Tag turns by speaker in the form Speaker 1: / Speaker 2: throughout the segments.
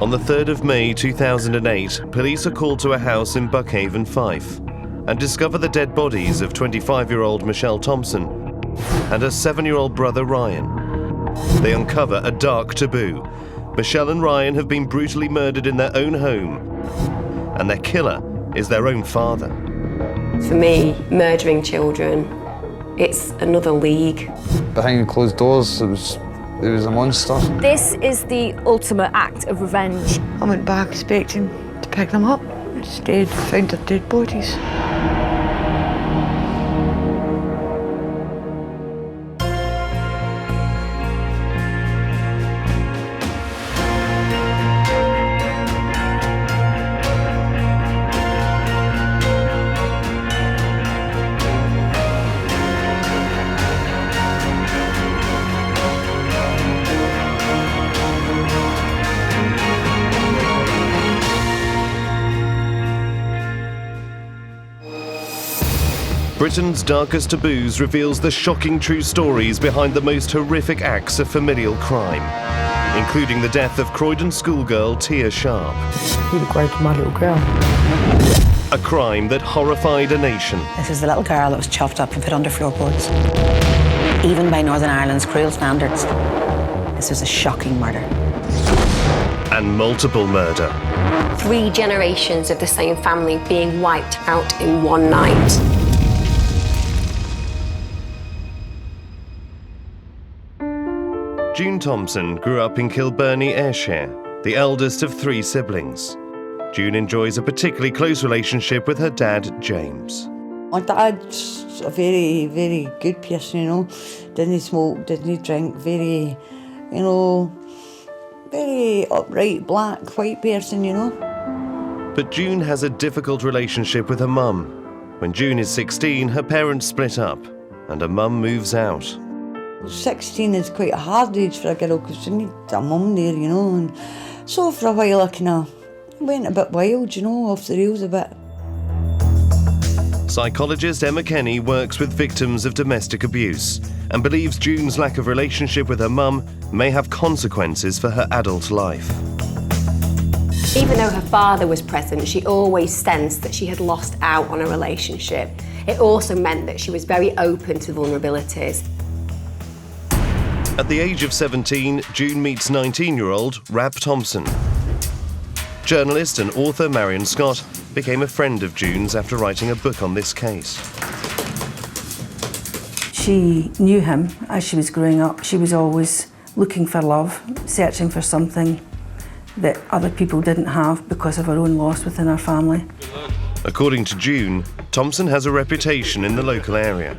Speaker 1: On the 3rd of May 2008, police are called to a house in Buckhaven, Fife, and discover the dead bodies of 25-year-old Michelle Thompson and her 7-year-old brother Ryan. They uncover a dark taboo. Michelle and Ryan have been brutally murdered in their own home, and their killer is their own father.
Speaker 2: For me, murdering children, it's another league.
Speaker 3: Behind closed doors, it was a monster.
Speaker 4: This is the ultimate act of revenge.
Speaker 5: I went back expecting to pick them up. Instead, found their dead bodies.
Speaker 1: Britain's Darkest Taboos reveals the shocking true stories behind the most horrific acts of familial crime, including the death of Croydon schoolgirl Tia Sharp.
Speaker 5: He required my little girl.
Speaker 1: A crime that horrified a nation.
Speaker 6: This is the little girl that was chopped up and put under floorboards. Even by Northern Ireland's cruel standards, this was a shocking murder.
Speaker 1: And multiple murder.
Speaker 2: 3 generations of the same family being wiped out in one night.
Speaker 1: June Thompson grew up in Kilbirnie, Ayrshire, the eldest of 3 siblings. June enjoys a particularly close relationship with her dad, James.
Speaker 5: My dad's a very, very good person, you know. Didn't smoke, didn't drink, very, you know, very upright, black, white person, you know.
Speaker 1: But June has a difficult relationship with her mum. When June is 16, her parents split up and her mum moves out.
Speaker 5: 16 is quite a hard age for a girl because you need a mum there, you know. And so for a while I kind of went a bit wild, you know, off the rails a bit.
Speaker 1: Psychologist Emma Kenny works with victims of domestic abuse and believes June's lack of relationship with her mum may have consequences for her adult life.
Speaker 2: Even though her father was present, she always sensed that she had lost out on a relationship. It also meant that she was very open to vulnerabilities.
Speaker 1: At the age of 17, June meets 19-year-old Rab Thompson. Journalist and author Marion Scott became a friend of June's after writing a book on this case.
Speaker 7: She knew him as she was growing up. She was always looking for love, searching for something that other people didn't have because of her own loss within her family.
Speaker 1: According to June, Thompson has a reputation in the local area.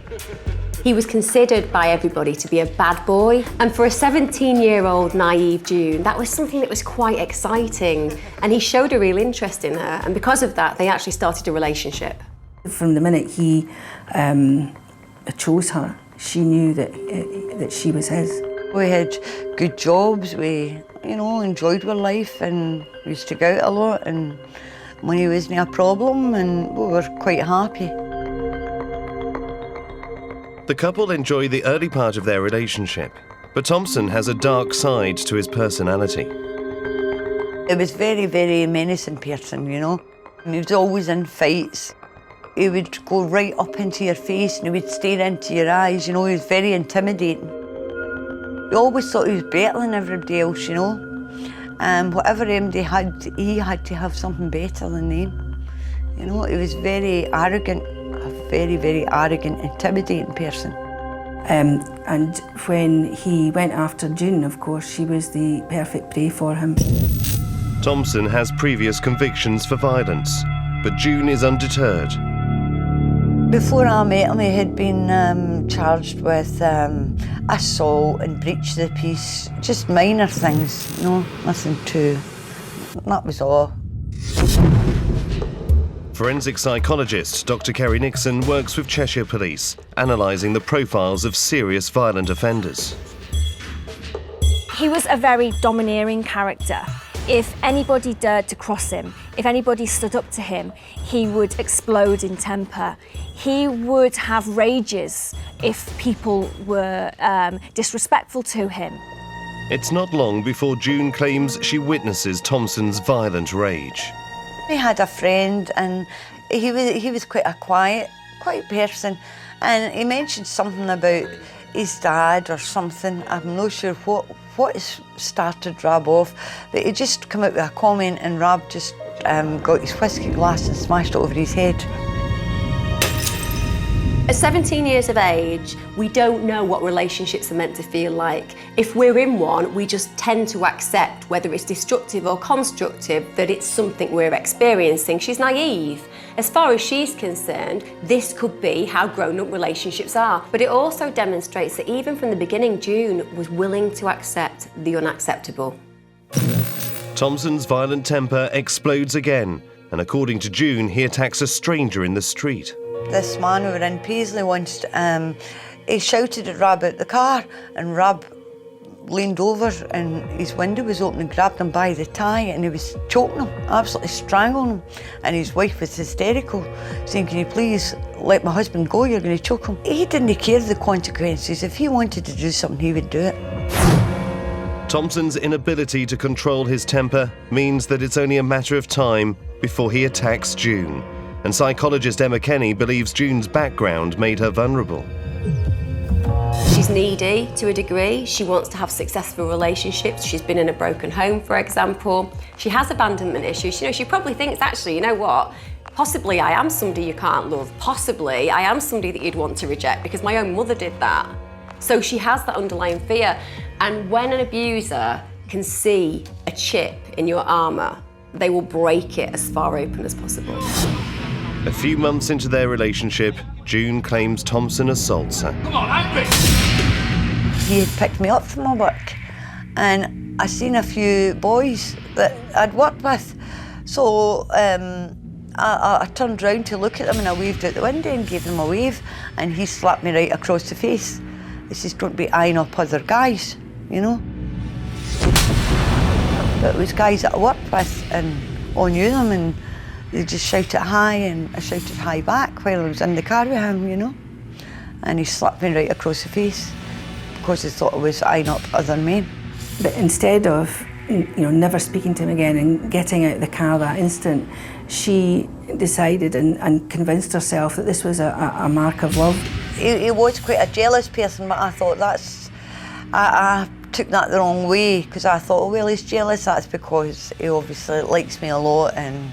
Speaker 2: He was considered by everybody to be a bad boy, and for a 17-year-old naive June, that was something that was quite exciting, and he showed a real interest in her, and because of that, they actually started a relationship.
Speaker 7: From the minute he chose her, she knew that she was his.
Speaker 5: We had good jobs, we, you know, enjoyed our life, and we used to go out a lot, and money wasn't a problem, and we were quite happy.
Speaker 1: The couple enjoy the early part of their relationship, but Thompson has a dark side to his personality.
Speaker 5: He was very, very menacing person, you know. He was always in fights. He would go right up into your face and he would stare into your eyes, you know. He was very intimidating. He always thought he was better than everybody else, you know. Whatever they had, he had to have something better than them. You know, he was very arrogant. A very, very arrogant, intimidating person.
Speaker 7: And when he went after June, of course, she was the perfect prey for him.
Speaker 1: Thompson has previous convictions for violence, but June is undeterred.
Speaker 5: Before I met him, he had been charged with assault and breach of the peace. Just minor things, you know, nothing too. That was all.
Speaker 1: Forensic psychologist Dr. Kerry Nixon works with Cheshire Police, analysing the profiles of serious violent offenders.
Speaker 4: He was a very domineering character. If anybody dared to cross him, if anybody stood up to him, he would explode in temper. He would have rages if people were disrespectful to him.
Speaker 1: It's not long before June claims she witnesses Thompson's violent rage.
Speaker 5: He had a friend and he was quite a quiet person, and he mentioned something about his dad or something. I'm not sure what started Rab off, but he just came out with a comment and Rab just got his whiskey glass and smashed it over his head.
Speaker 2: At 17 years of age, we don't know what relationships are meant to feel like. If we're in one, we just tend to accept, whether it's destructive or constructive, that it's something we're experiencing. She's naive. As far as she's concerned, this could be how grown-up relationships are. But it also demonstrates that even from the beginning, June was willing to accept the unacceptable.
Speaker 1: Thompson's violent temper explodes again, and according to June, he attacks a stranger in the street.
Speaker 5: This man, we were in Paisley once, he shouted at Rab out the car, and Rab leaned over and his window was open and grabbed him by the tie, and he was choking him, absolutely strangling him. And his wife was hysterical, saying, "Can you please let my husband go, you're going to choke him." He didn't care the consequences. If he wanted to do something, he would do it.
Speaker 1: Thompson's inability to control his temper means that it's only a matter of time before he attacks June. And psychologist Emma Kenny believes June's background made her vulnerable.
Speaker 2: She's needy to a degree. She wants to have successful relationships. She's been in a broken home, for example. She has abandonment issues. You know, she probably thinks, actually, you know what? Possibly I am somebody you can't love. Possibly I am somebody that you'd want to reject because my own mother did that. So she has that underlying fear. And when an abuser can see a chip in your armour, they will break it as far open as possible.
Speaker 1: A few months into their relationship, June claims Thompson assaults her.
Speaker 8: Come on, angry!
Speaker 5: He had picked me up from my work, and I seen a few boys that I'd worked with. So I turned round to look at them and I waved out the window and gave them a wave, and he slapped me right across the face. He says, "Don't be eyeing up other guys, you know." But it was guys that I worked with, and I knew them, and they just shouted hi, and I shouted hi back while I was in the car with him, you know. And he slapped me right across the face because he thought I was eyeing up other men.
Speaker 7: But instead of, never speaking to him again and getting out of the car that instant, she decided and convinced herself that this was a mark of love.
Speaker 5: He was quite a jealous person, but I thought I took that the wrong way, because I thought, oh, well, he's jealous, that's because he obviously likes me a lot and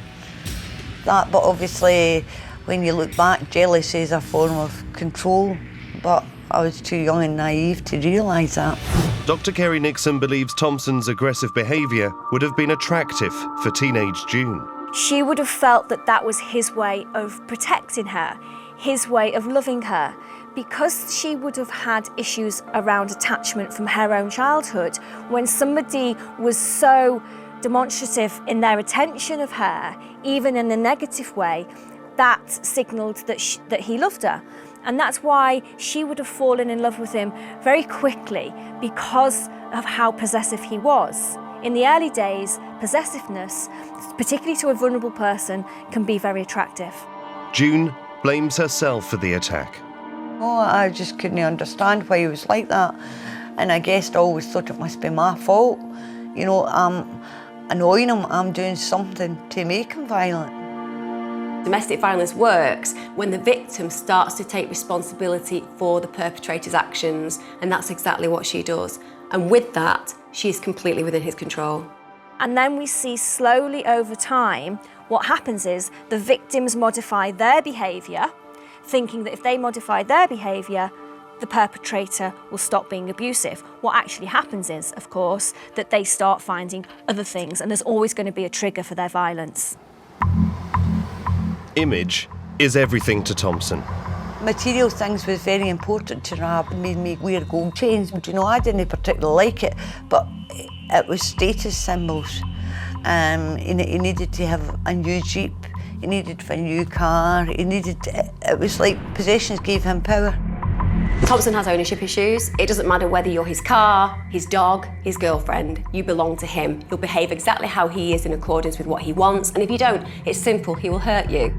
Speaker 5: that. But obviously, when you look back, jealousy is a form of control, but I was too young and naive to realise that.
Speaker 1: Dr. Kerry Nixon believes Thompson's aggressive behaviour would have been attractive for teenage June.
Speaker 4: She would have felt that that was his way of protecting her, his way of loving her. Because she would have had issues around attachment from her own childhood, when somebody was so demonstrative in their attention of her, even in a negative way, that signalled that he loved her. And that's why she would have fallen in love with him very quickly, because of how possessive he was. In the early days, possessiveness, particularly to a vulnerable person, can be very attractive.
Speaker 1: June blames herself for the attack.
Speaker 5: Oh, I just couldn't understand why he was like that. And I guess I always thought it must be my fault. You know, I'm annoying him, I'm doing something to make him violent.
Speaker 2: Domestic violence works when the victim starts to take responsibility for the perpetrator's actions, and that's exactly what she does. And with that, she is completely within his control.
Speaker 4: And then we see slowly over time, what happens is the victims modify their behaviour, thinking that if they modify their behaviour, the perpetrator will stop being abusive. What actually happens is, of course, that they start finding other things, and there's always going to be a trigger for their violence.
Speaker 1: Image is everything to Thompson.
Speaker 5: Material things was very important to Rab. It made me wear gold chains. You know, I didn't particularly like it, but it was status symbols. He needed to have a new Jeep. He needed a new car. It was like possessions gave him power.
Speaker 2: Thompson has ownership issues. It doesn't matter whether you're his car, his dog, his girlfriend, you belong to him. He'll behave exactly how he is in accordance with what he wants, and if you don't, it's simple, he will hurt you.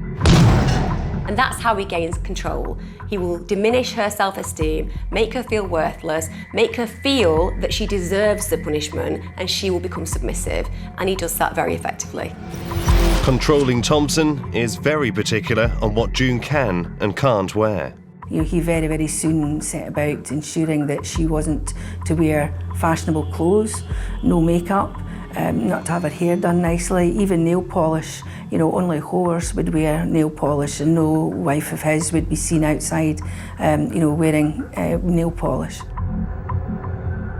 Speaker 2: And that's how he gains control. He will diminish her self-esteem, make her feel worthless, make her feel that she deserves the punishment, and she will become submissive. And he does that very effectively.
Speaker 1: Controlling Thompson is very particular on what June can and can't wear.
Speaker 7: He very, very soon set about ensuring that she wasn't to wear fashionable clothes, no makeup, not to have her hair done nicely, even nail polish. Only whores would wear nail polish, and no wife of his would be seen outside, wearing nail polish.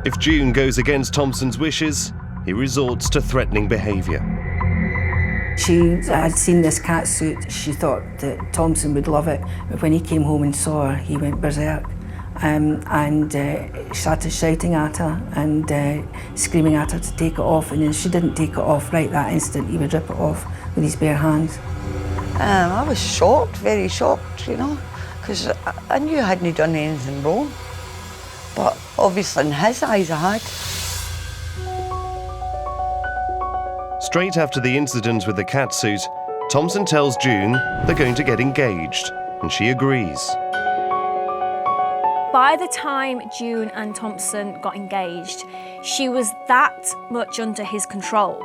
Speaker 1: If June goes against Thompson's wishes, he resorts to threatening behaviour.
Speaker 7: She had seen this catsuit. She thought that Thompson would love it, but when he came home and saw her, he went berserk and started shouting at her and screaming at her to take it off. And then she didn't take it off right that instant. He would rip it off with his bare hands.
Speaker 5: I was shocked, very shocked, because I knew I hadn't done anything wrong. But obviously in his eyes I had.
Speaker 1: Straight after the incident with the catsuit, Thompson tells June they're going to get engaged, and she agrees.
Speaker 4: By the time June and Thompson got engaged, she was that much under his control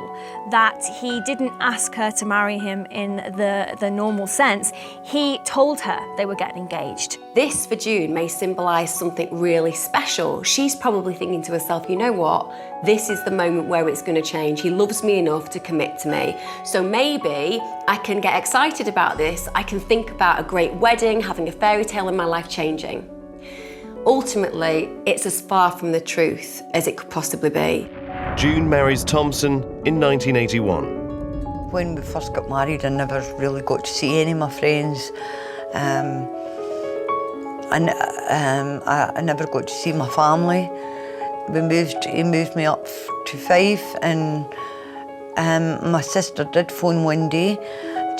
Speaker 4: that he didn't ask her to marry him in the normal sense. He told her they were getting engaged.
Speaker 2: This, for June, may symbolise something really special. She's probably thinking to herself, you know what? This is the moment where it's going to change. He loves me enough to commit to me. So maybe I can get excited about this. I can think about a great wedding, having a fairy tale, and my life changing. Ultimately, it's as far from the truth as it could possibly be.
Speaker 1: June marries Thompson in 1981.
Speaker 5: When we first got married, I never really got to see any of my friends. I never got to see my family. He moved me up to Fife, and my sister did phone one day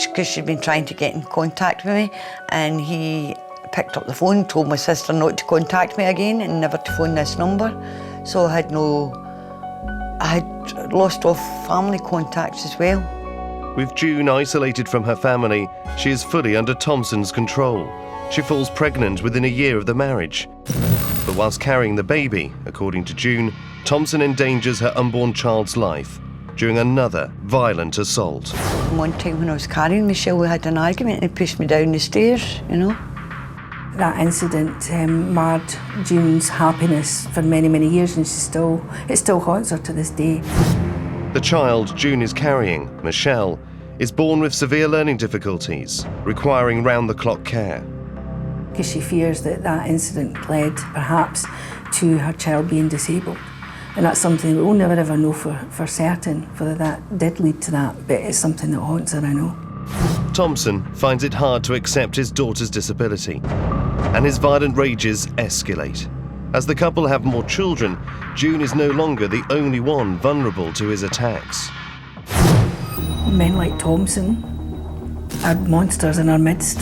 Speaker 5: because she'd been trying to get in contact with me, and he picked up the phone, told my sister not to contact me again and never to phone this number. So I had lost all family contacts as well.
Speaker 1: With June isolated from her family, she is fully under Thompson's control. She falls pregnant within a year of the marriage. But whilst carrying the baby, according to June, Thompson endangers her unborn child's life during another violent assault.
Speaker 5: One time when I was carrying Michelle, we had an argument and he pushed me down the stairs,
Speaker 7: That incident marred June's happiness for many, many years, and it still haunts her to this day.
Speaker 1: The child June is carrying, Michelle, is born with severe learning difficulties, requiring round-the-clock care.
Speaker 7: Because she fears that incident led, perhaps, to her child being disabled. And that's something we'll never ever know for certain, whether that did lead to that, but it's something that haunts her, I know.
Speaker 1: Thompson finds it hard to accept his daughter's disability, and his violent rages escalate. As the couple have more children, June is no longer the only one vulnerable to his attacks.
Speaker 7: Men like Thompson are monsters in our midst.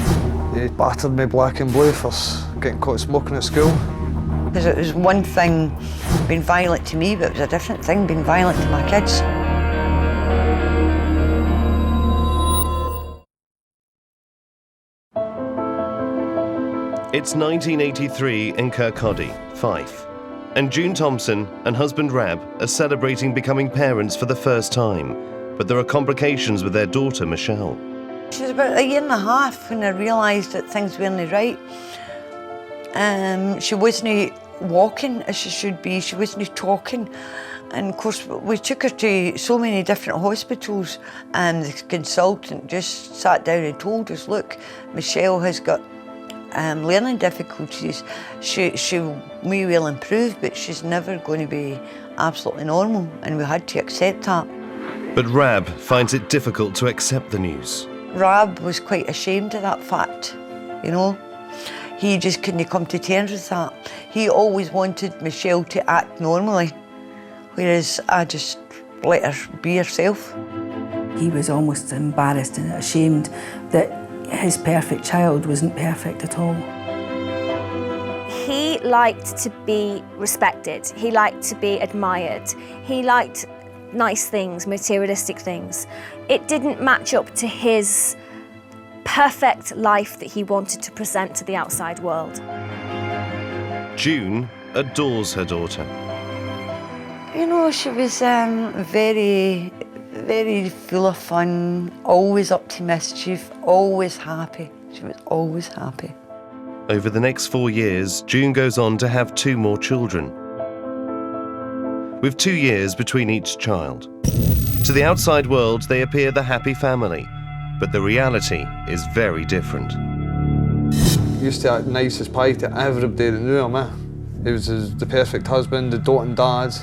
Speaker 3: He battered me black and blue for getting caught smoking at school.
Speaker 5: Because it was one thing being violent to me, but it was a different thing being violent to my kids.
Speaker 1: It's 1983 in Kirkcaldy, Fife, and June Thompson and husband Rab are celebrating becoming parents for the first time, but there are complications with their daughter, Michelle.
Speaker 5: She was about a year and a half when I realised that things weren't right. She wasn't walking as she should be, she wasn't talking. And of course, we took her to so many different hospitals, and the consultant just sat down and told us, look, Michelle has got learning difficulties. She may well improve, but she's never going to be absolutely normal, and we had to accept that.
Speaker 1: But Rab finds it difficult to accept the news.
Speaker 5: Rab was quite ashamed of that fact, He just couldn't come to terms with that. He always wanted Michelle to act normally, whereas I just let her be herself.
Speaker 7: He was almost embarrassed and ashamed that his perfect child wasn't perfect at all.
Speaker 4: He liked to be respected. He liked to be admired. He liked nice things, materialistic things. It didn't match up to his perfect life that he wanted to present to the outside world.
Speaker 1: June adores her daughter.
Speaker 5: You know, she was very, very full of fun, always up to mischief, always happy. She was always happy.
Speaker 1: Over the next 4 years, June goes on to have 2 more children, with 2 years between each child. To the outside world, they appear the happy family, but the reality is very different.
Speaker 3: He used to act nice as pie to everybody that knew him. He was the perfect husband, the doting dad,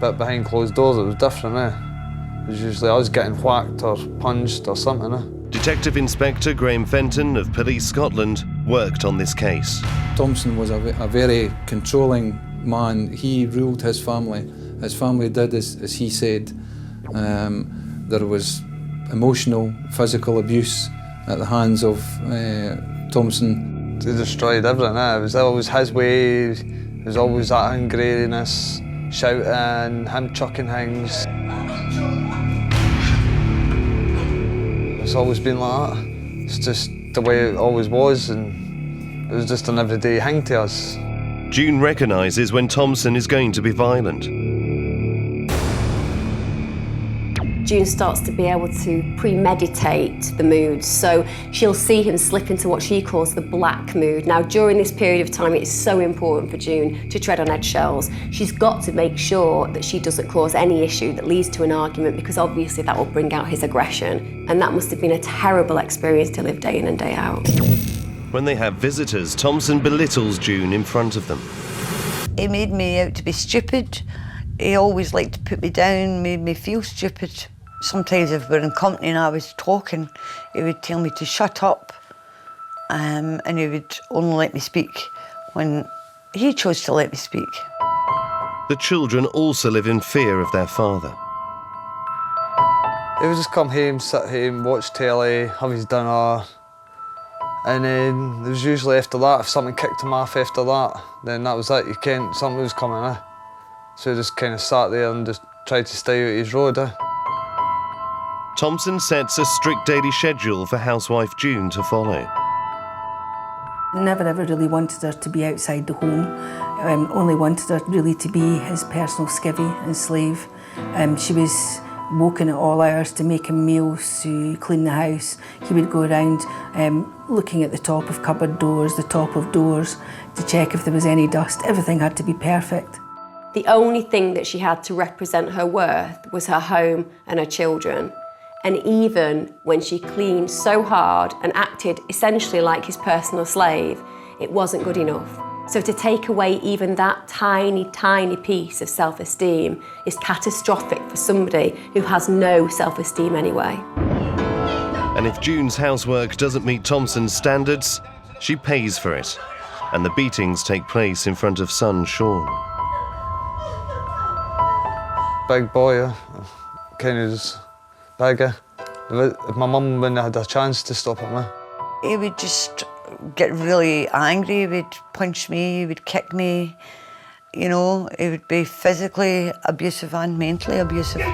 Speaker 3: but behind closed doors it was different. It was usually us getting whacked or punched or something.
Speaker 1: Detective Inspector Graham Fenton of Police Scotland worked on this case.
Speaker 8: Thompson was a very controlling man. He ruled his family. His family did as he said. There was emotional, physical abuse at the hands of Thompson.
Speaker 3: He destroyed everything. It was always his way. It was always that angriness, shouting, him chucking things. It's always been like that. It's just the way it always was, and it was just an everyday thing to us.
Speaker 1: June recognises when Thompson is going to be violent.
Speaker 2: June starts to be able to premeditate the moods, so she'll see him slip into what she calls the black mood. Now, during this period of time, it's so important for June to tread on eggshells. She's got to make sure that she doesn't cause any issue that leads to an argument, because obviously that will bring out his aggression. And that must have been a terrible experience to live day in and day out.
Speaker 1: When they have visitors, Thompson belittles June in front of them.
Speaker 5: He made me out to be stupid. He always liked to put me down, made me feel stupid. Sometimes if we were in company and I was talking, he would tell me to shut up, and he would only let me speak when he chose to let me speak.
Speaker 1: The children also live in fear of their father.
Speaker 3: He would just come home, sit home, watch telly, have his dinner, and then there was usually after that, if something kicked him off after that, then that was it. You can't, something was coming. So he just kind of sat there and just tried to stay out his road.
Speaker 1: Thompson sets a strict daily schedule for housewife June to follow.
Speaker 7: Never ever really wanted her to be outside the home. Only wanted her really to be his personal skivvy and slave. She was woken at all hours to make him meals, to clean the house. He would go around looking at the top of cupboard doors, the top of doors, to check if there was any dust. Everything had to be perfect.
Speaker 2: The only thing that she had to represent her worth was her home and her children. And even when she cleaned so hard and acted essentially like his personal slave, it wasn't good enough. So to take away even that tiny, tiny piece of self-esteem is catastrophic for somebody who has no self-esteem anyway.
Speaker 1: And if June's housework doesn't meet Thompson's standards, she pays for it. And the beatings take place in front of son Sean.
Speaker 3: Big boy, kind of just bigger. If my mum wouldn't have had a chance to stop it,
Speaker 5: He would just get really angry, he would punch me, he would kick me, you know, he would be physically abusive and mentally abusive.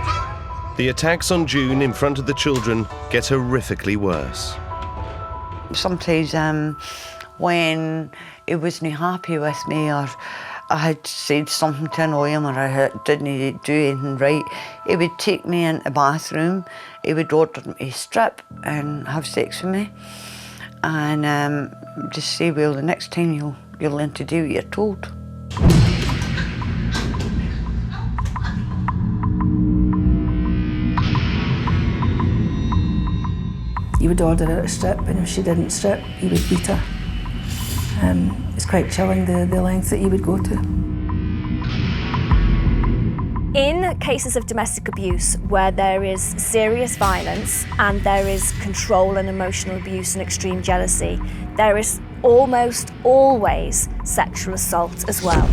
Speaker 1: The attacks on June in front of the children get horrifically worse.
Speaker 5: Sometimes when he wasn't happy with me, or I had said something to annoy him, or I didn't do anything right, he would take me into the bathroom, he would order me to strip and have sex with me, and just say, well, the next time you'll learn to do what you're told.
Speaker 7: He would order her to strip, and if she didn't strip, he would beat her. It's quite chilling, the lengths that he would go to.
Speaker 4: In cases of domestic abuse where there is serious violence and there is control and emotional abuse and extreme jealousy, there is almost always sexual assault as well.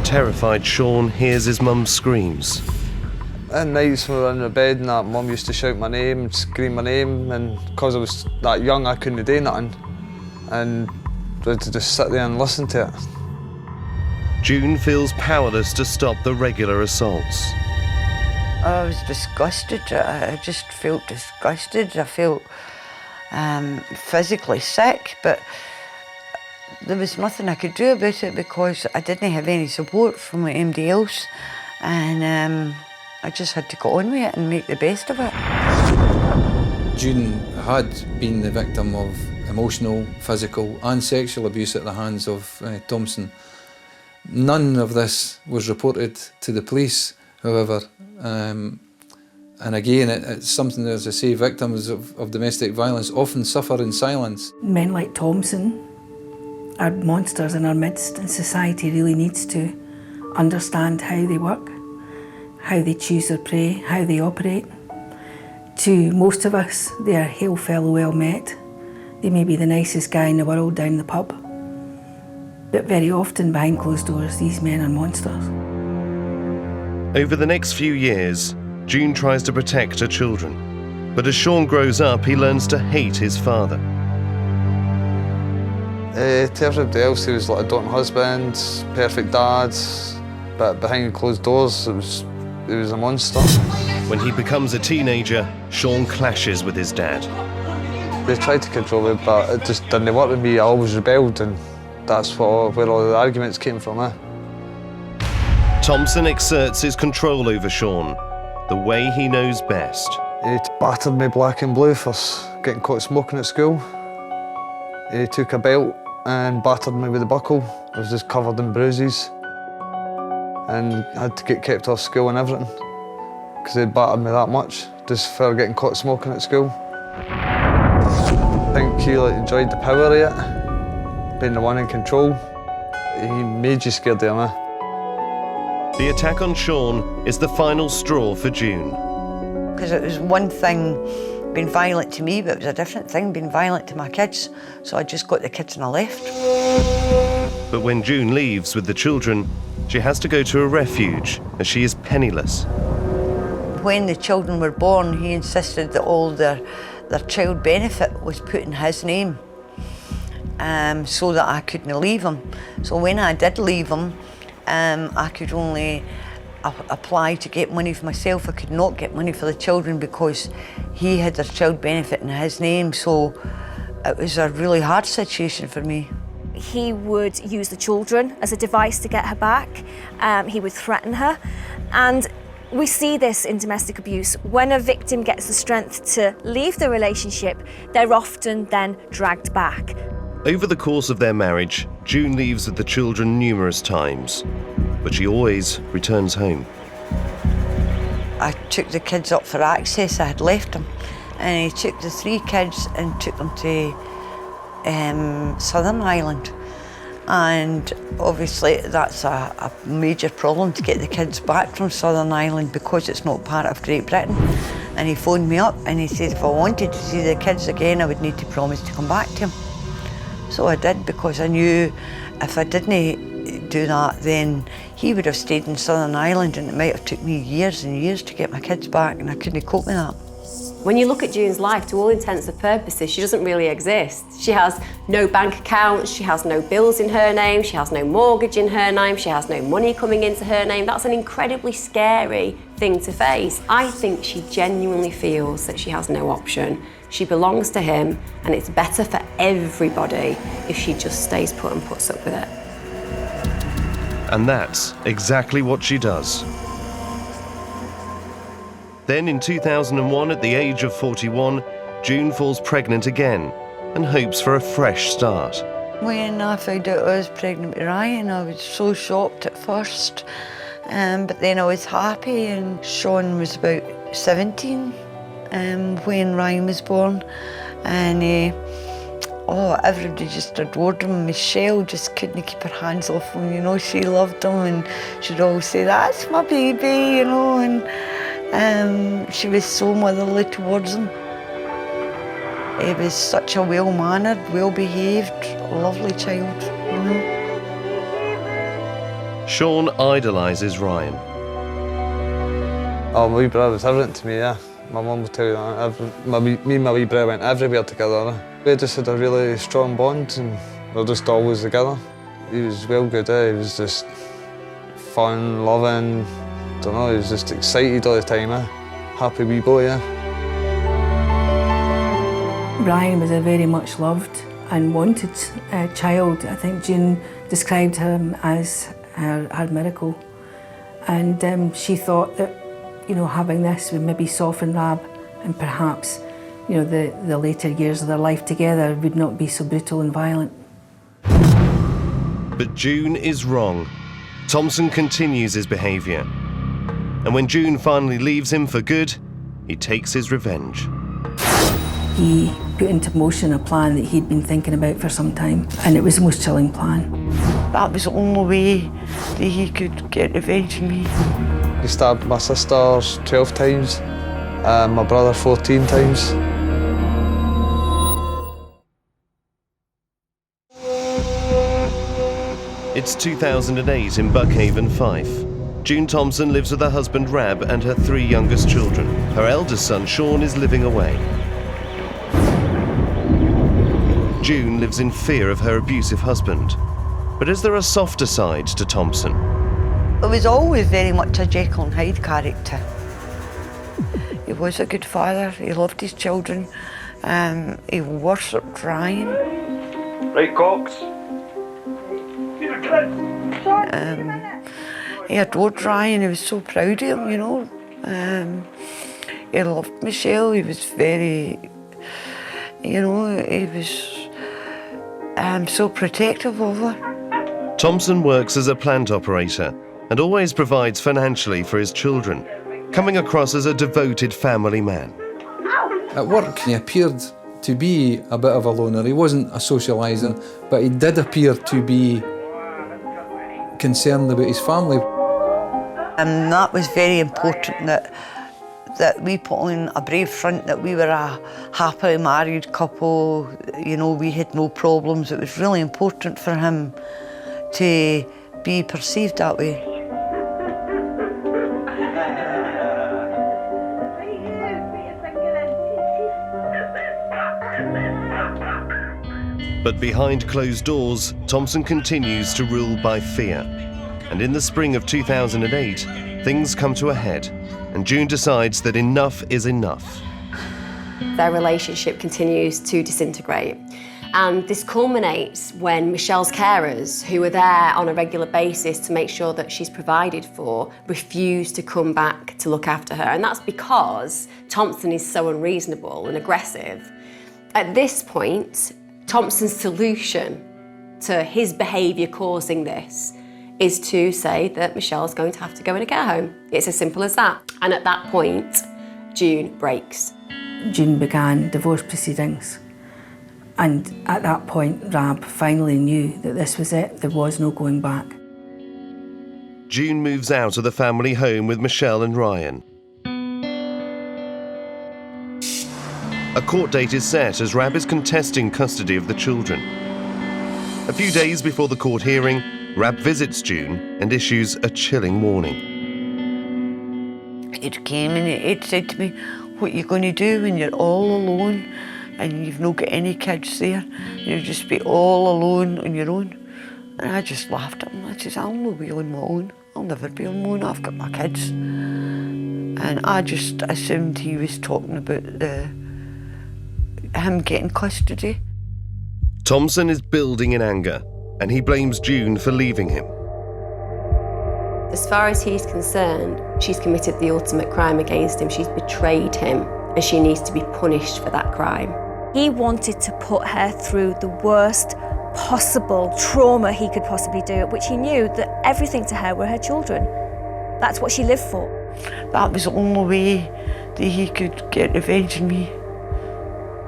Speaker 1: Terrified Sean hears his mum's screams.
Speaker 3: At nights when we were in the bed and that, mum used to shout my name and scream my name, and because I was that young I couldn't do nothing, and I had to just sit there and listen to it.
Speaker 1: June feels powerless to stop the regular assaults.
Speaker 5: I was disgusted, I just felt disgusted. I felt physically sick, but there was nothing I could do about it because I didn't have any support from anybody else, and I just had to get on with it and make the best of it.
Speaker 8: June had been the victim of emotional, physical and sexual abuse at the hands of Thompson. None of this was reported to the police, however, and again, it's something, as I say, victims of domestic violence often suffer in silence.
Speaker 7: Men like Thompson are monsters in our midst, and society really needs to understand how they work, how they choose their prey, how they operate. To most of us, they are hail fellow well met. They may be the nicest guy in the world down the pub, but very often behind closed doors, these men are monsters.
Speaker 1: Over the next few years, June tries to protect her children. But as Sean grows up, he learns to hate his father.
Speaker 3: To everybody else, he was like a doting husband, perfect dad, but behind closed doors, he was a monster.
Speaker 1: When he becomes a teenager, Sean clashes with his dad.
Speaker 3: They tried to control me, but it just didn't work with me. I always rebelled, and that's where all the arguments came from.
Speaker 1: Thompson exerts his control over Sean, the way he knows best.
Speaker 3: He battered me black and blue for getting caught smoking at school. He took a belt and battered me with a buckle. I was just covered in bruises and had to get kept off school and everything because he'd battered me that much just for getting caught smoking at school. I think he enjoyed the power of it, being the one in control. He made you scared of him.
Speaker 1: The attack on Sean is the final straw for June.
Speaker 5: Because it was one thing being violent to me, but it was a different thing being violent to my kids. So I just got the kids and I left.
Speaker 1: But when June leaves with the children, she has to go to a refuge as she is penniless.
Speaker 5: When the children were born, he insisted that all their child benefit was put in his name, so that I couldn't leave him. So when I did leave him, I could only apply to get money for myself. I could not get money for the children because he had their child benefit in his name. So it was a really hard situation for me.
Speaker 4: He would use the children as a device to get her back. He would threaten her. And we see this in domestic abuse. When a victim gets the strength to leave the relationship, they're often then dragged back.
Speaker 1: Over the course of their marriage, June leaves with the children numerous times, but she always returns home.
Speaker 5: I took the kids up for access. I had left them, and he took the 3 kids and took them to Southern Ireland. And obviously that's a major problem to get the kids back from Southern Ireland because it's not part of Great Britain. And he phoned me up and he said if I wanted to see the kids again, I would need to promise to come back to him. So I did, because I knew if I didn't do that, then he would have stayed in Southern Ireland, and it might have took me years and years to get my kids back, and I couldn't cope with that.
Speaker 2: When you look at June's life, to all intents and purposes, she doesn't really exist. She has no bank accounts, she has no bills in her name, she has no mortgage in her name, she has no money coming into her name. That's an incredibly scary thing to face. I think she genuinely feels that she has no option. She belongs to him, and it's better for everybody if she just stays put and puts up with it.
Speaker 1: And that's exactly what she does. Then in 2001, at the age of 41, June falls pregnant again and hopes for a fresh start.
Speaker 5: When I found out I was pregnant with Ryan, I was so shocked at first, but then I was happy. And Sean was about 17 when Ryan was born, and everybody just adored him. Michelle just couldn't keep her hands off him, you know. She loved him, and she'd always say, "That's my baby," you know, and she was so motherly towards him. He was such a well-mannered, well-behaved, lovely child, you know.
Speaker 1: Sean idolises Ryan.
Speaker 3: Oh, my wee brother was everything to me, yeah. My mum will tell you that. Me and my wee brother went everywhere together. We just had a really strong bond, and we were just always together. He was well good, he was just fun, loving, don't know, he was just excited all the time, Happy wee boy,
Speaker 7: Ryan was a very much loved and wanted child. I think June described him as her miracle. And she thought that, you know, having this would maybe soften Rab, and perhaps, you know, the later years of their life together would not be so brutal and violent.
Speaker 1: But June is wrong. Thompson continues his behaviour. And when June finally leaves him for good, he takes his revenge.
Speaker 7: He put into motion a plan that he'd been thinking about for some time, and it was the most chilling plan.
Speaker 5: That was the only way that he could get revenge on me.
Speaker 3: He stabbed my sister 12 times, and my brother 14 times.
Speaker 1: It's 2008 in Buckhaven, Fife. June Thompson lives with her husband Rab and her 3 youngest children. Her eldest son Sean is living away. June lives in fear of her abusive husband. But is there a softer side to Thompson?
Speaker 5: It was always very much a Jekyll and Hyde character. He was a good father, he loved his children, he worshipped Ryan.
Speaker 9: Right, Cox.
Speaker 5: He adored Ryan, he was so proud of him, you know. He loved Michelle, he was very, you know, he was so protective of her.
Speaker 1: Thompson works as a plant operator and always provides financially for his children, coming across as a devoted family man.
Speaker 8: At work, he appeared to be a bit of a loner. He wasn't a socialiser, but he did appear to be concerned about his family.
Speaker 5: And that was very important, that we put on a brave front, that we were a happily married couple, you know, we had no problems. It was really important for him to be perceived that way.
Speaker 1: But behind closed doors, Thompson continues to rule by fear. And in the spring of 2008, things come to a head, and June decides that enough is enough.
Speaker 2: Their relationship continues to disintegrate. And this culminates when Michelle's carers, who are there on a regular basis to make sure that she's provided for, refuse to come back to look after her. And that's because Thompson is so unreasonable and aggressive. At this point, Thompson's solution to his behaviour causing this is to say that Michelle's going to have to go in a care home. It's as simple as that. And at that point, June breaks.
Speaker 7: June began divorce proceedings. And at that point, Rab finally knew that this was it. There was no going back.
Speaker 1: June moves out of the family home with Michelle and Ryan. A court date is set as Rab is contesting custody of the children. A few days before the court hearing, Rab visits June and issues a chilling warning.
Speaker 5: It came and it said to me, what are you going to do when you're all alone and you've not got any kids there? You'll just be all alone on your own. And I just laughed at him. I said, I'll not be on my own. I'll never be on my own. I've got my kids. And I just assumed he was talking about him getting custody.
Speaker 1: Thompson is building in anger, and he blames June for leaving him.
Speaker 2: As far as he's concerned, she's committed the ultimate crime against him. She's betrayed him, and she needs to be punished for that crime.
Speaker 4: He wanted to put her through the worst possible trauma he could possibly do, which he knew that everything to her were her children. That's what she lived for.
Speaker 5: That was the only way that he could get revenge on me,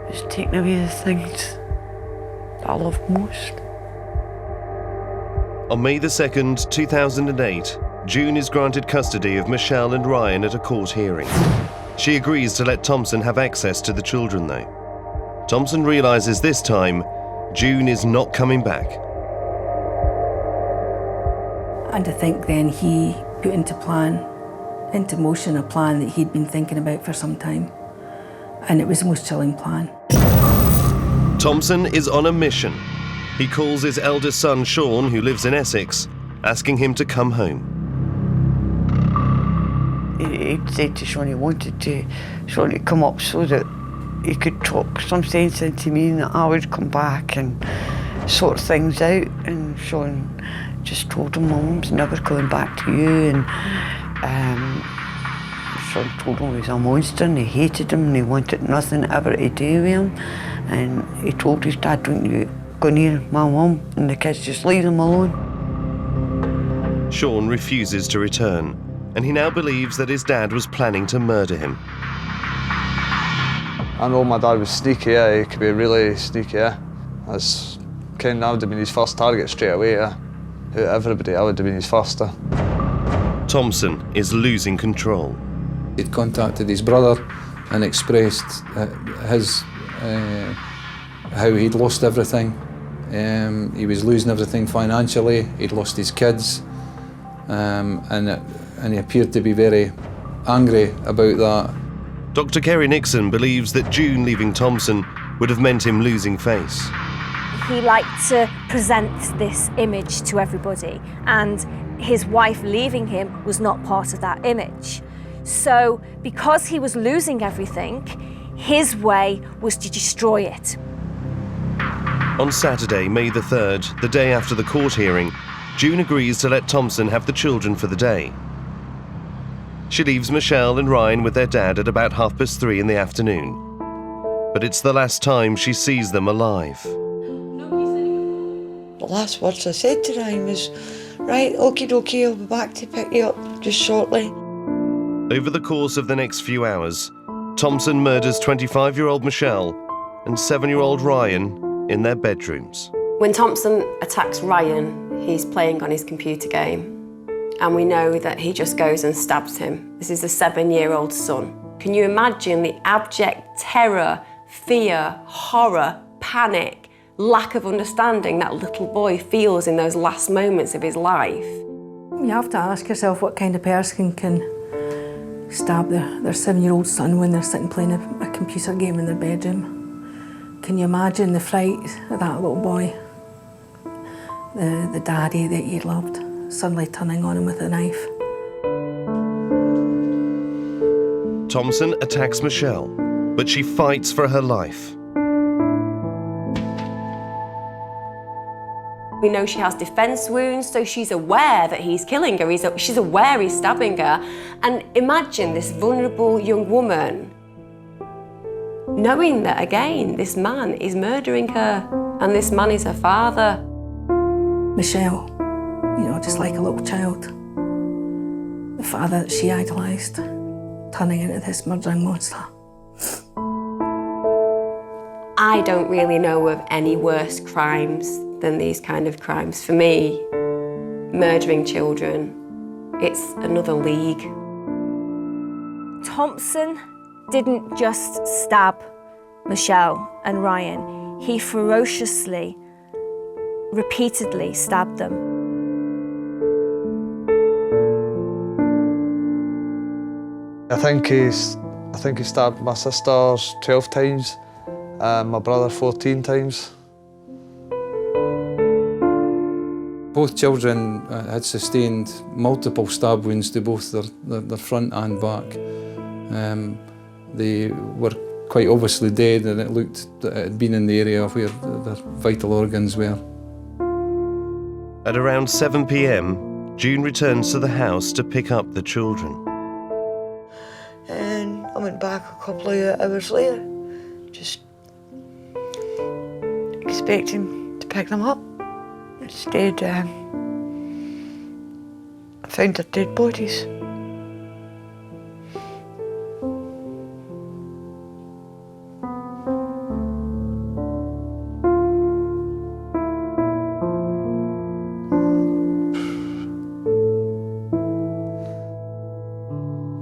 Speaker 5: was taking away the things that I loved most.
Speaker 1: On May the 2nd, 2008, June is granted custody of Michelle and Ryan at a court hearing. She agrees to let Thompson have access to the children, though. Thompson realises this time June is not coming back.
Speaker 7: And I think then he put into motion a plan that he'd been thinking about for some time. And it was the most chilling plan.
Speaker 1: Thompson is on a mission. He calls his eldest son, Sean, who lives in Essex, asking him to come home.
Speaker 5: He said to Sean he wanted Sean to come up so that he could talk some sense into me, and I would come back and sort things out. And Sean just told him, Mum's never coming back to you. And Sean told him he was a monster and he hated him and he wanted nothing ever to do with him. And he told his dad, don't you go near my mum, and the kids just leave him alone.
Speaker 1: Sean refuses to return, and he now believes that his dad was planning to murder him.
Speaker 3: I know my dad was sneaky, yeah. He could be really sneaky, yeah. I would have been his first target straight away, yeah. Everybody, I would have been his first.
Speaker 1: Thompson is losing control.
Speaker 8: He'd contacted his brother and expressed how he'd lost everything. He was losing everything financially, he'd lost his kids, and he appeared to be very angry about that.
Speaker 1: Dr. Kerry Nixon believes that June leaving Thompson would have meant him losing face.
Speaker 4: He liked to present this image to everybody, and his wife leaving him was not part of that image. So because he was losing everything, his way was to destroy it.
Speaker 1: On Saturday, May the 3rd, the day after the court hearing, June agrees to let Thompson have the children for the day. She leaves Michelle and Ryan with their dad at about 3:30 in the afternoon. But it's the last time she sees them alive.
Speaker 5: The last words I said to Ryan was, right, okie dokie, I'll be back to pick you up just shortly.
Speaker 1: Over the course of the next few hours, Thompson murders 25-year-old Michelle and 7-year-old Ryan in their bedrooms.
Speaker 2: When Thompson attacks Ryan, he's playing on his computer game. And we know that he just goes and stabs him. This is a 7-year-old son. Can you imagine the abject terror, fear, horror, panic, lack of understanding that little boy feels in those last moments of his life?
Speaker 7: You have to ask yourself what kind of person can stab their 7-year-old son when they're sitting playing a computer game in their bedroom. Can you imagine the fright of that little boy? The daddy that he loved suddenly turning on him with a knife.
Speaker 1: Thompson attacks Michelle, but she fights for her life.
Speaker 2: We know she has defence wounds, so she's aware that he's killing her. She's aware he's stabbing her. And imagine this vulnerable young woman knowing that, again, this man is murdering her, and this man is her father.
Speaker 7: Michelle, just like a little child. The father that she idolised, turning into this murdering monster.
Speaker 2: I don't really know of any worse crimes than these kind of crimes. For me, murdering children, it's another league.
Speaker 4: Thompson didn't just stab Michelle and Ryan, he ferociously, repeatedly stabbed them.
Speaker 3: I think he stabbed my sister 12 times, my brother 14 times.
Speaker 8: Both children had sustained multiple stab wounds to both their front and back. They were quite obviously dead, and it looked that it had been in the area where their vital organs were.
Speaker 1: At around 7 p.m, June returns to the house to pick up the children.
Speaker 5: And I went back a couple of hours later, just expecting to pick them up. Instead, I found their dead bodies.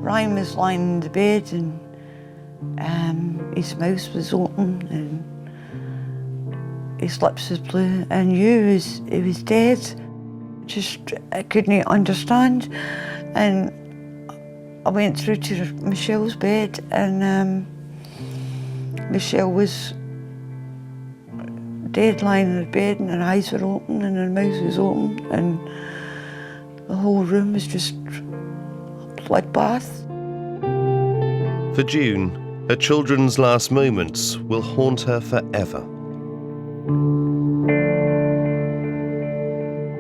Speaker 5: Ryan was lying in the bed, and his mouth was open and his lips was blue. I knew he was dead. I couldn't understand. And I went through to Michelle's bed, and Michelle was dead, lying in her bed, and her eyes were open and her mouth was open, and the whole room was just a bloodbath.
Speaker 1: For June, Her children's last moments will haunt her forever.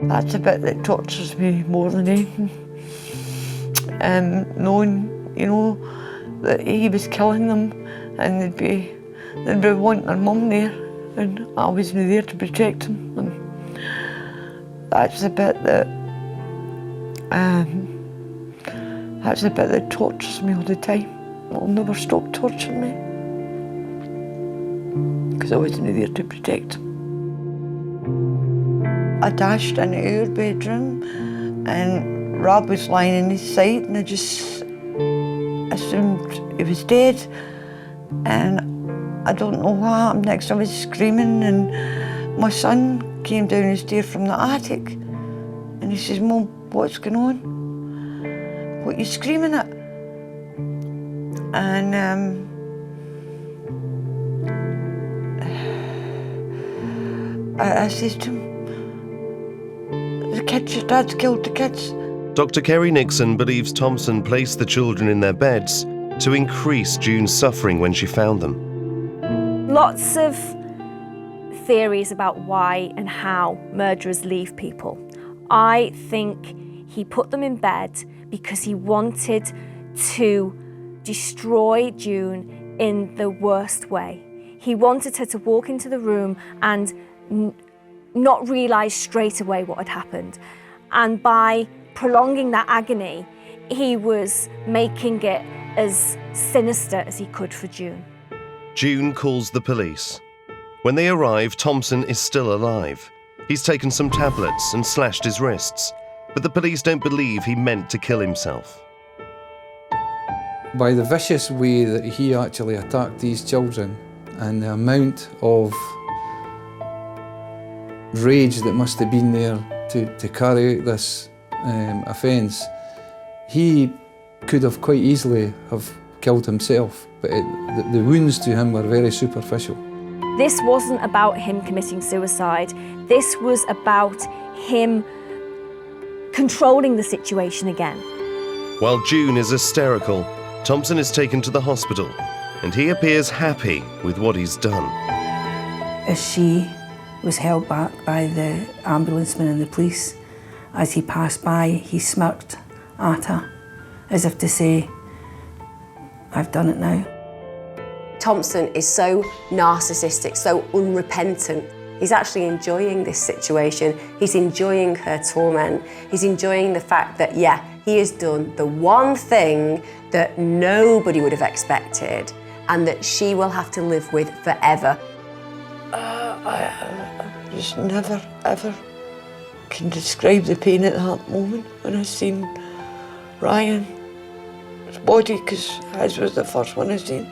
Speaker 5: That's the bit that tortures me more than anything. Knowing, you know, that he was killing them and they'd be wanting their mum there and I wasn't there to protect them. And that's the bit that tortures me all the time. It'll never stop torturing me because I wasn't there to protect him. I dashed into our bedroom and Rob was lying in his side and I just assumed he was dead. And I don't know what happened next. I was screaming and my son came down the stairs from the attic and he says, "Mum, what's going on? What are you screaming at?" And I says to him, "The kids, your dad's killed the kids."
Speaker 1: Dr. Kerry Nixon believes Thompson placed the children in their beds to increase June's suffering when she found them.
Speaker 4: Lots of theories about why and how murderers leave people. I think he put them in bed because he wanted to destroy June in the worst way. He wanted her to walk into the room and not realise straight away what had happened. And by prolonging that agony, he was making it as sinister as he could for June.
Speaker 1: June calls the police. When they arrive, Thompson is still alive. He's taken some tablets and slashed his wrists, but the police don't believe he meant to kill himself.
Speaker 8: By the vicious way that he actually attacked these children and the amount of rage that must have been there to carry out this offence, he could have quite easily have killed himself, but the wounds to him were very superficial.
Speaker 4: This wasn't about him committing suicide. This was about him controlling the situation again.
Speaker 1: While June is hysterical, Thompson is taken to the hospital and he appears happy with what he's done.
Speaker 7: As she was held back by the ambulanceman and the police, as he passed by, he smirked at her, as if to say, "I've done it now."
Speaker 2: Thompson is so narcissistic, so unrepentant. He's actually enjoying this situation. He's enjoying her torment. He's enjoying the fact that, yeah, he has done the one thing that nobody would have expected and that she will have to live with forever.
Speaker 5: I just never, ever can describe the pain at that moment when I seen Ryan's body, because his was the first one I seen.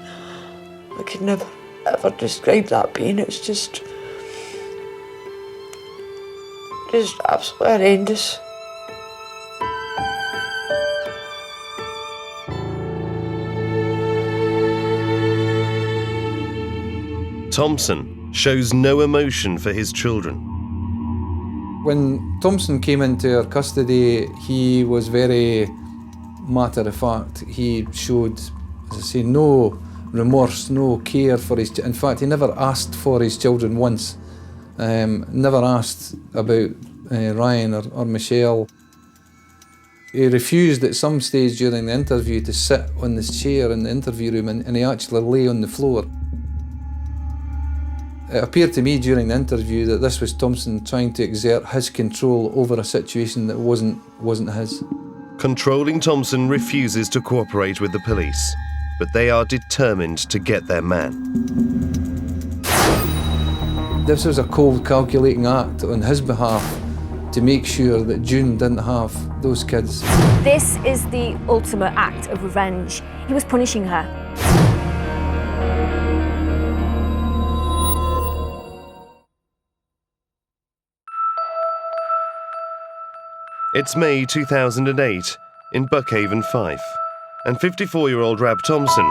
Speaker 5: I could never, ever describe that pain. It's just absolutely horrendous.
Speaker 1: Thompson shows no emotion for his children.
Speaker 8: When Thompson came into our custody, he was very matter of fact. He showed, as I say, no remorse, no care for his. In fact, he never asked for his children once. Never asked about Ryan or Michelle. He refused at some stage during the interview to sit on this chair in the interview room, and he actually lay on the floor. It appeared to me during the interview that this was Thompson trying to exert his control over a situation that wasn't his.
Speaker 1: Controlling Thompson refuses to cooperate with the police, but they are determined to get their man.
Speaker 8: This was a cold, calculating act on his behalf to make sure that June didn't have those kids.
Speaker 4: This is the ultimate act of revenge. He was punishing her.
Speaker 1: It's May 2008 in Buckhaven, Fife, and 54-year-old Rab Thompson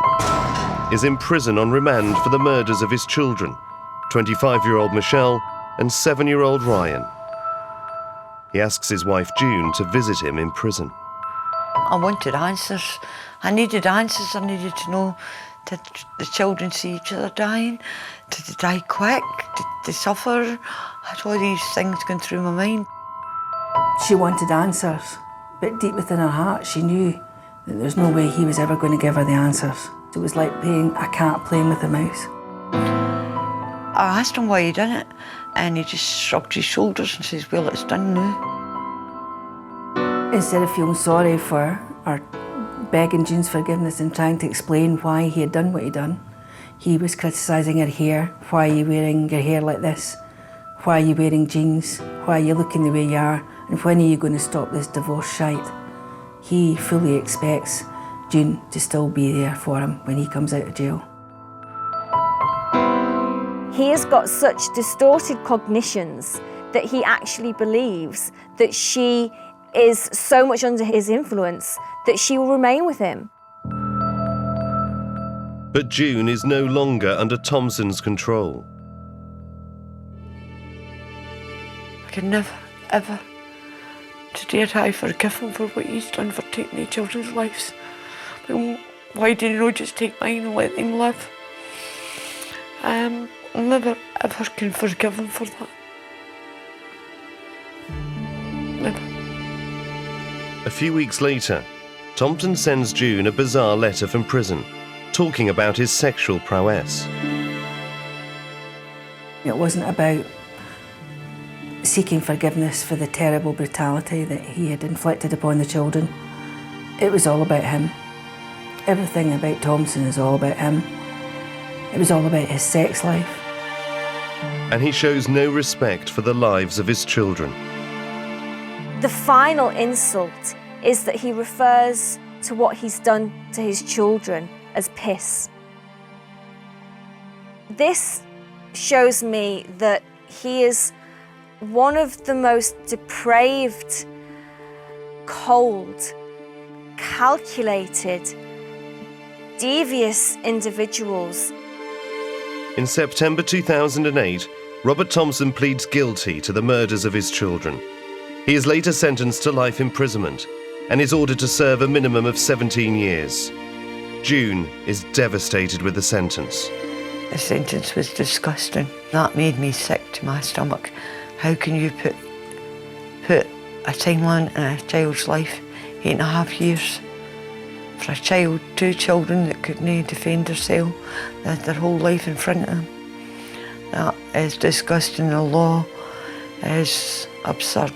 Speaker 1: is in prison on remand for the murders of his children, 25-year-old Michelle and 7-year-old Ryan. He asks his wife June to visit him in prison.
Speaker 5: I wanted answers. I needed answers. I needed to know Did the children see each other dying? Did they die quick? Did they suffer? I had all these things going through my mind.
Speaker 7: She wanted answers, but deep within her heart she knew that there's no way he was ever going to give her the answers. It was like a cat playing with a mouse.
Speaker 5: I asked him why he done it, and he just shrugged his shoulders and says, well, it's done now.
Speaker 7: Instead of feeling sorry for her, or begging June's forgiveness and trying to explain why he had done what he'd done, he was criticising her hair. Why are you wearing your hair like this? Why are you wearing jeans? Why are you looking the way you are? And when are you going to stop this divorce shite? He fully expects June to still be there for him when he comes out of jail.
Speaker 4: He has got such distorted cognitions that he actually believes that she is so much under his influence that she will remain with him.
Speaker 1: But June is no longer under Thompson's control.
Speaker 5: I could never, ever, today I forgive him for what he's done for taking the children's lives. But why did he not just take mine and let them live? I never, ever can forgive him for that. Never.
Speaker 1: A few weeks later, Thompson sends June a bizarre letter from prison, talking about his sexual prowess.
Speaker 7: It wasn't about seeking forgiveness for the terrible brutality that he had inflicted upon the children. It was all about him. Everything about Thompson is all about him. It was all about his sex life.
Speaker 1: And he shows no respect for the lives of his children.
Speaker 4: The final insult is that he refers to what he's done to his children as piss. This shows me that he is one of the most depraved, cold, calculated, devious individuals.
Speaker 1: In September 2008, Robert Thompson pleads guilty to the murders of his children. He is later sentenced to life imprisonment and is ordered to serve a minimum of 17 years. June is devastated with the sentence.
Speaker 5: The sentence was disgusting. That made me sick to my stomach. How can you put a timeline in a child's life, 8.5 years? For a child, 2 children that couldn't defend themselves, they had their whole life in front of them. That is disgusting. The law is absurd.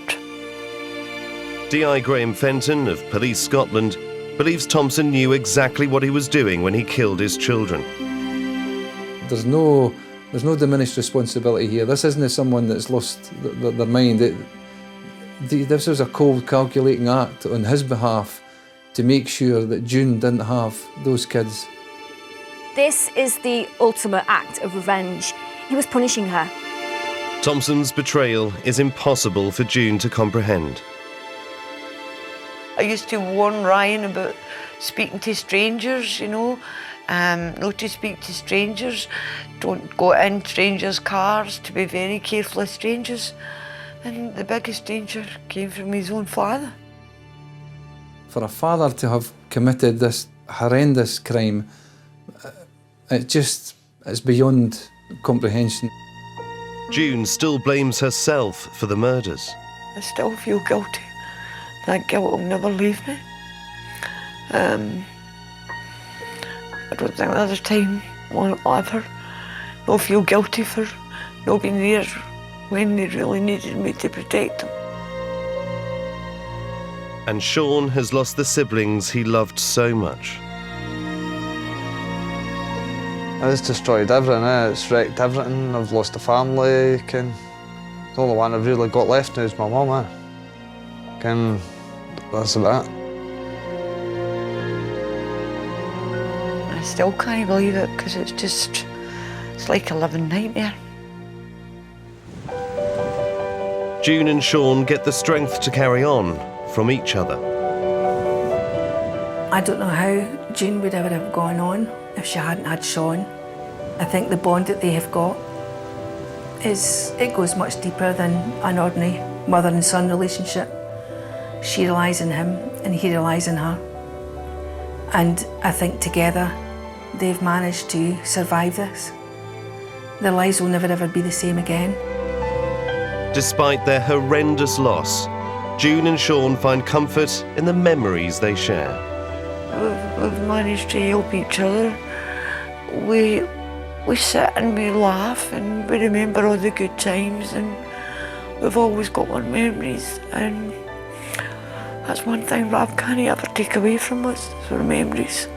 Speaker 1: D.I. Graham Fenton of Police Scotland believes Thompson knew exactly what he was doing when he killed his children.
Speaker 8: There's no diminished responsibility here. This isn't someone that's lost their mind. This was a cold, calculating act on his behalf to make sure that June didn't have those kids.
Speaker 4: This is the ultimate act of revenge. He was punishing her.
Speaker 1: Thompson's betrayal is impossible for June to comprehend.
Speaker 5: I used to warn Ryan about speaking to strangers, you know, not to speak to strangers, don't go in strangers' cars, to be very careful of strangers. And the biggest danger came from his own father.
Speaker 8: For a father to have committed this horrendous crime, it's beyond comprehension.
Speaker 1: June still blames herself for the murders.
Speaker 5: I still feel guilty. That guilt will never leave me. I don't think there's a time when I'll ever not feel guilty for not being there when they really needed me to protect them.
Speaker 1: And Sean has lost the siblings he loved so much.
Speaker 3: It's destroyed everything, it's wrecked everything. I've lost a family. The only one I've really got left now is my mum. That's about it.
Speaker 5: I still can't believe it because it's like a living nightmare.
Speaker 1: June and Sean get the strength to carry on from each other.
Speaker 7: I don't know how June would ever have gone on if she hadn't had Sean. I think the bond that they have got it goes much deeper than an ordinary mother and son relationship. She relies on him and he relies on her. And I think together they've managed to survive this. Their lives will never ever be the same again.
Speaker 1: Despite their horrendous loss, June and Sean find comfort in the memories they share.
Speaker 10: We've managed to help each other. We sit and we laugh and we remember all the good times, and we've always got our memories, and that's one thing Rob can't ever take away from us, is our memories.